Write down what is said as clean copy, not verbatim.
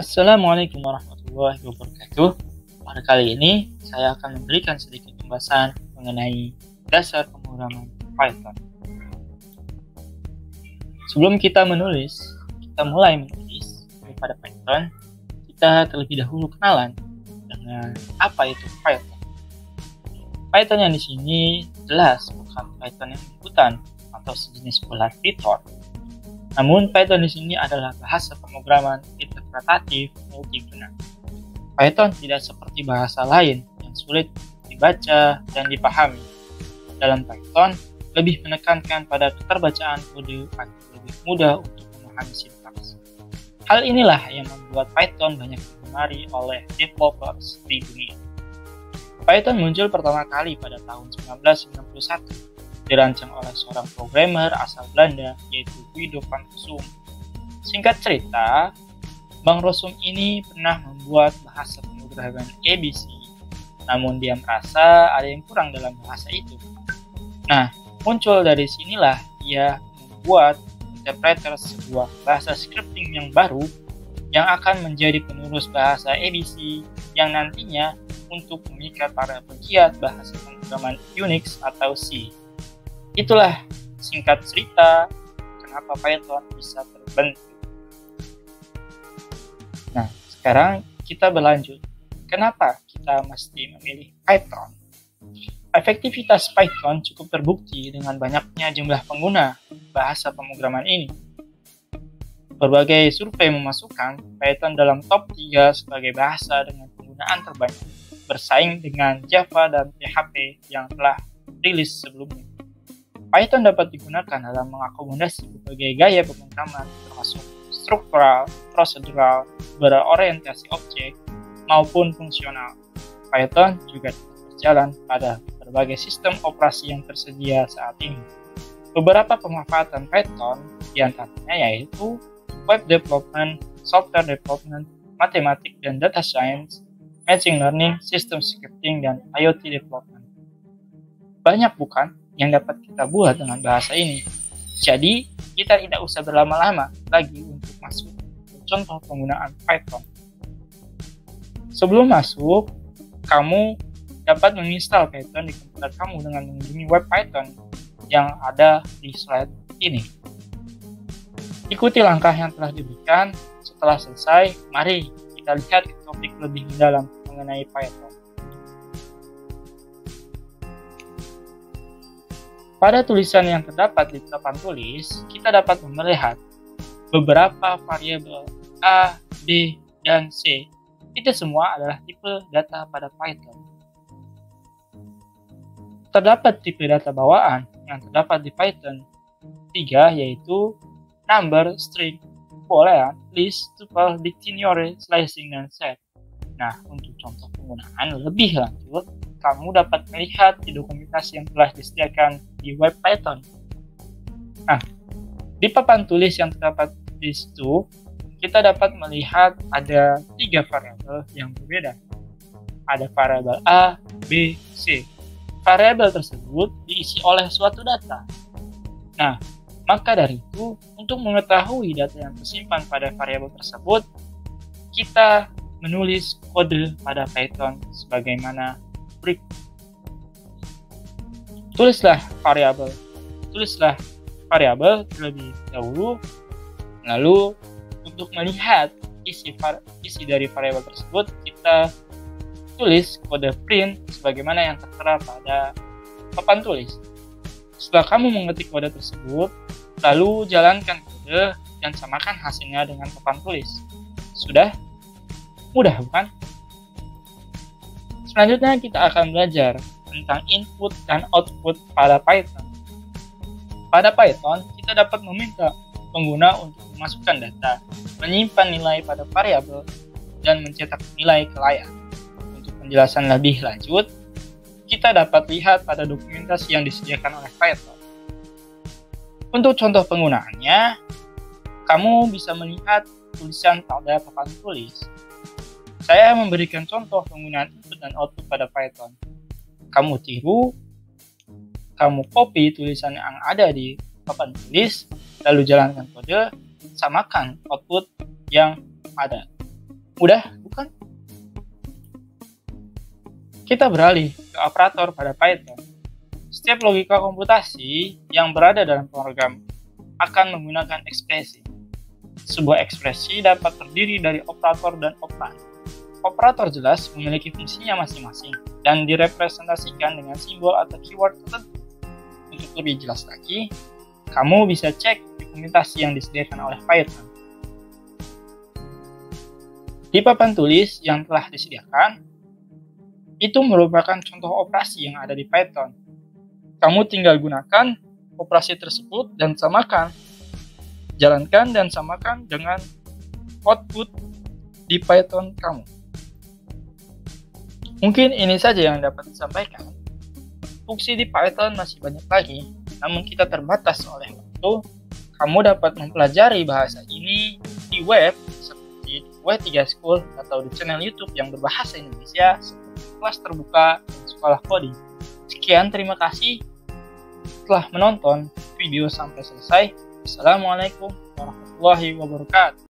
Assalamualaikum warahmatullahi wabarakatuh. Pada kali ini, saya akan memberikan sedikit pembahasan mengenai dasar pemrograman Python. Sebelum kita mulai menulis pada Python, kita terlebih dahulu kenalan dengan apa itu Python. Python yang di sini jelas bukan Python yang ikutan atau sejenis bola Python. Namun Python di sini adalah bahasa pemrograman interpretatif multiguna. Python tidak seperti bahasa lain yang sulit dibaca dan dipahami. Dalam Python, lebih menekankan pada keterbacaan kode agar lebih mudah untuk memahami sintaks. Hal inilah yang membuat Python banyak digemari oleh developers di dunia. Python muncul pertama kali pada tahun 1991. Dirancang oleh seorang programmer asal Belanda yaitu Guido van Rossum. Singkat cerita, Bang Rossum ini pernah membuat bahasa pemrograman ABC, namun dia merasa ada yang kurang dalam bahasa itu. Nah, muncul dari sinilah ia membuat interpreter sebuah bahasa scripting yang baru yang akan menjadi penerus bahasa ABC yang nantinya untuk memikat para pegiat bahasa pemrograman Unix atau C. Itulah singkat cerita kenapa Python bisa terbentuk. Nah, sekarang kita berlanjut. Kenapa kita mesti memilih Python? Efektivitas Python cukup terbukti dengan banyaknya jumlah pengguna bahasa pemrograman ini. Berbagai survei memasukkan Python dalam top 3 sebagai bahasa dengan penggunaan terbanyak, bersaing dengan Java dan PHP yang telah rilis sebelumnya. Python dapat digunakan dalam mengakomodasi berbagai gaya pemrograman termasuk struktural, prosedural, berorientasi objek, maupun fungsional. Python juga dapat berjalan pada berbagai sistem operasi yang tersedia saat ini. Beberapa pemanfaatan Python diantaranya yaitu web development, software development, matematik dan data science, machine learning, system scripting, dan IoT development. Banyak bukan yang dapat kita buat dengan bahasa ini. Jadi, kita tidak usah berlama-lama lagi untuk masuk ke contoh penggunaan Python. Sebelum masuk, kamu dapat menginstal Python di komputer kamu dengan mengunjungi web Python yang ada di slide ini. Ikuti langkah yang telah diberikan. Setelah selesai, mari kita lihat ke topik lebih mendalam mengenai Python. Pada tulisan yang terdapat di papan tulis, kita dapat melihat beberapa variabel A, B, dan C. Itu semua adalah tipe data pada Python. Terdapat tipe data bawaan yang terdapat di Python 3 yaitu number, string, boolean, list, tuple, dictionary, slicing, dan set. Nah, untuk contoh penggunaan lebih lanjut, kamu dapat melihat di dokumentasi yang telah disediakan di web Python. Nah, di papan tulis yang terdapat di situ, kita dapat melihat ada 3 variabel yang berbeda. Ada variabel A, B, C. Variabel tersebut diisi oleh suatu data. Nah, maka dari itu, untuk mengetahui data yang tersimpan pada variabel tersebut, kita menulis kode pada Python sebagaimana berikut. Tulislah variabel terlebih dahulu, lalu untuk melihat isi dari variabel tersebut, kita tulis kode print sebagaimana yang tertera pada papan tulis. Setelah kamu mengetik kode tersebut, lalu jalankan kode dan samakan hasilnya dengan papan tulis. Sudah? Mudah bukan? Selanjutnya kita akan belajar tentang input dan output pada Python. Pada Python, kita dapat meminta pengguna untuk memasukkan data, menyimpan nilai pada variabel, dan mencetak nilai ke layar. Untuk penjelasan lebih lanjut, kita dapat lihat pada dokumentasi yang disediakan oleh Python. Untuk contoh penggunaannya, kamu bisa melihat tulisan pada papan tulis. Saya memberikan contoh penggunaan input dan output pada Python. Kamu tiru, kamu copy tulisan yang ada di papan tulis, lalu jalankan kode, samakan output yang ada. Mudah, bukan? Kita beralih ke operator pada Python. Setiap logika komputasi yang berada dalam program akan menggunakan ekspresi. Sebuah ekspresi dapat terdiri dari operator dan operan. Operator jelas memiliki fungsinya masing-masing dan direpresentasikan dengan simbol atau keyword tertentu. Untuk lebih jelas lagi, kamu bisa cek dokumentasi yang disediakan oleh Python. Di papan tulis yang telah disediakan, itu merupakan contoh operasi yang ada di Python. Kamu tinggal gunakan operasi tersebut dan samakan. Jalankan dan samakan dengan output di Python kamu. Mungkin ini saja yang dapat disampaikan. Fungsi di Python masih banyak lagi, namun kita terbatas oleh waktu. Kamu dapat mempelajari bahasa ini di web seperti W3 School atau di channel YouTube yang berbahasa Indonesia seperti Kelas Terbuka dan Sekolah Coding. Sekian, terima kasih telah menonton video sampai selesai. Assalamualaikum warahmatullahi wabarakatuh.